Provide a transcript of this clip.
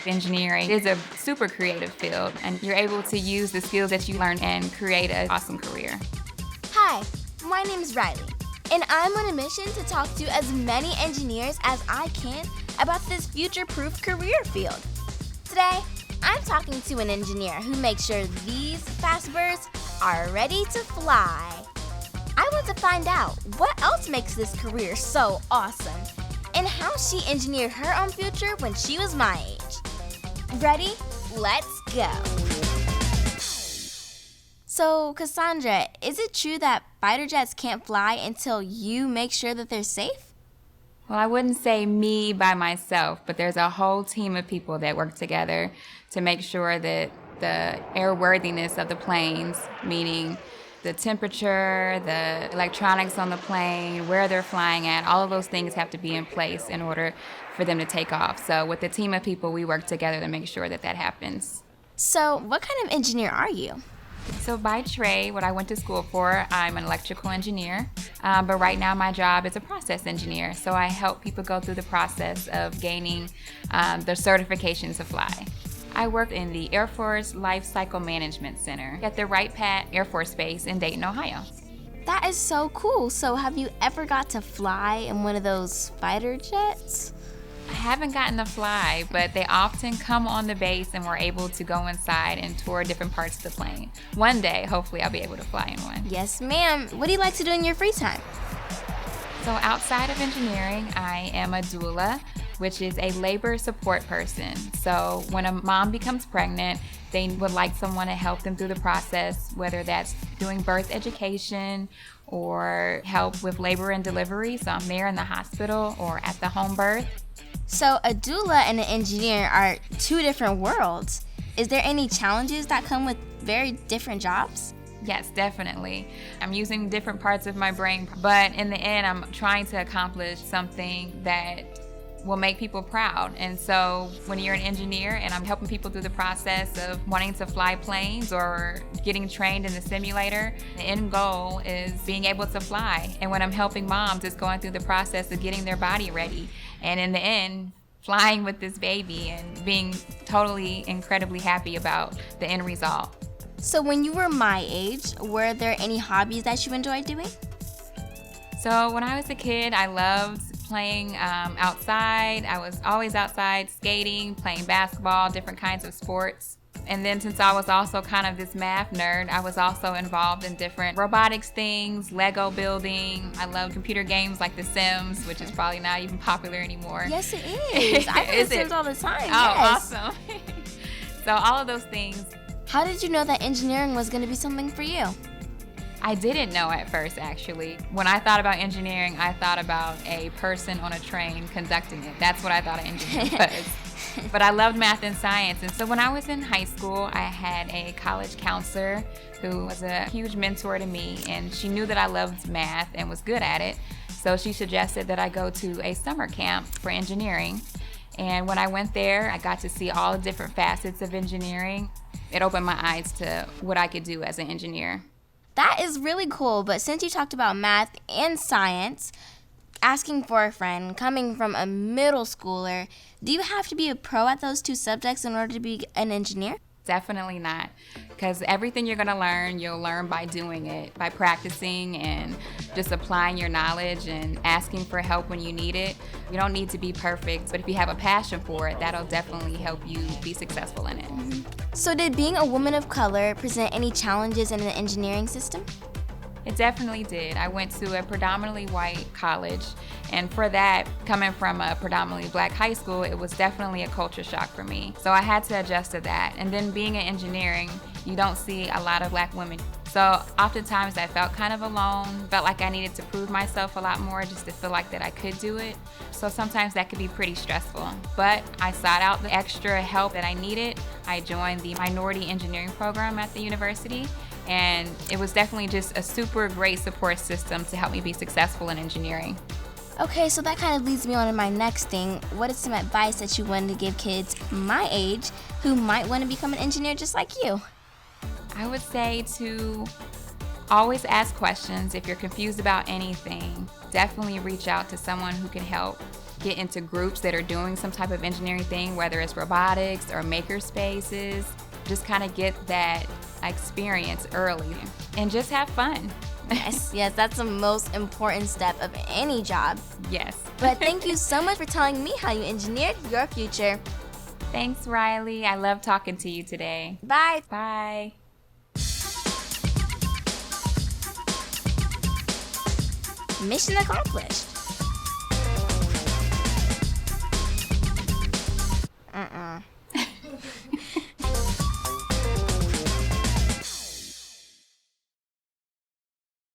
Engineering is a super creative field, and you're able to use the skills that you learn and create an awesome career. Hi, my name is Riley, and I'm on a mission to talk to as many engineers as I can about this future-proof career field. Today, I'm talking to an engineer who makes sure these fast birds are ready to fly. I want to find out what else makes this career so awesome and how she engineered her own future when she was my age. Ready? Let's go. So, Cassandra, is it true that fighter jets can't fly until you make sure that they're safe? Well, I wouldn't say me by myself, but there's a whole team of people that work together to make sure that the airworthiness of the planes, meaning the temperature, the electronics on the plane, where they're flying at, all of those things have to be in place in order for them to take off. So with the team of people, we work together to make sure that that happens. So what kind of engineer are you? So by trade, what I went to school for, I'm an electrical engineer, but right now my job is a process engineer. So I help people go through the process of gaining their certification to fly. I work in the Air Force Life Cycle Management Center at the Wright-Patt Air Force Base in Dayton, Ohio. That is so cool. So have you ever got to fly in one of those fighter jets? I haven't gotten to fly, but they often come on the base and we're able to go inside and tour different parts of the plane. One day, hopefully, I'll be able to fly in one. Yes, ma'am. What do you like to do in your free time? So outside of engineering, I am a doula, which is a labor support person. So when a mom becomes pregnant, they would like someone to help them through the process, whether that's doing birth education or help with labor and delivery. So I'm there in the hospital or at the home birth. So a doula and an engineer are two different worlds. Is there any challenges that come with very different jobs? Yes, definitely. I'm using different parts of my brain, but in the end, I'm trying to accomplish something that will make people proud. And so when you're an engineer and I'm helping people through the process of wanting to fly planes or getting trained in the simulator, the end goal is being able to fly. And when I'm helping moms, it's going through the process of getting their body ready. And in the end, flying with this baby and being totally incredibly happy about the end result. So when you were my age, were there any hobbies that you enjoyed doing? So when I was a kid, I loved playing outside. I was always outside skating, playing basketball, different kinds of sports. And then since I was also kind of this math nerd, I was also involved in different robotics things, Lego building. I love computer games like The Sims, which is probably not even popular anymore. Yes, it is. I play The Sims all the time. Oh, yes. Awesome. So all of those things. How did you know that engineering was going to be something for you? I didn't know at first, actually. When I thought about engineering, I thought about a person on a train conducting it. That's what I thought an engineer was. But I loved math and science. And so when I was in high school, I had a college counselor who was a huge mentor to me. And she knew that I loved math and was good at it. So she suggested that I go to a summer camp for engineering. And when I went there, I got to see all the different facets of engineering. It opened my eyes to what I could do as an engineer. That is really cool, but since you talked about math and science, asking for a friend, coming from a middle schooler, do you have to be a pro at those two subjects in order to be an engineer? Definitely not, because everything you're going to learn, you'll learn by doing it, by practicing and just applying your knowledge and asking for help when you need it. You don't need to be perfect, but if you have a passion for it, that'll definitely help you be successful in it. Mm-hmm. So did being a woman of color present any challenges in the engineering system? It definitely did. I went to a predominantly white college, and for that, coming from a predominantly black high school, it was definitely a culture shock for me. So I had to adjust to that. And then being in engineering, you don't see a lot of black women. So oftentimes I felt kind of alone, felt like I needed to prove myself a lot more just to feel like that I could do it. So sometimes that could be pretty stressful. But I sought out the extra help that I needed. I joined the minority engineering program at the university. And it was definitely just a super great support system to help me be successful in engineering. Okay, so that kind of leads me on to my next thing. What is some advice that you wanted to give kids my age who might want to become an engineer just like you? I would say to always ask questions. If you're confused about anything, definitely reach out to someone who can help get into groups that are doing some type of engineering thing, whether it's robotics or maker spaces. Just kind of get that experience early and just have fun. Yes, that's the most important step of any job. Yes. But thank you so much for telling me how you engineered your future. Thanks, Riley. I love talking to you today. Bye. Bye. Mission accomplished.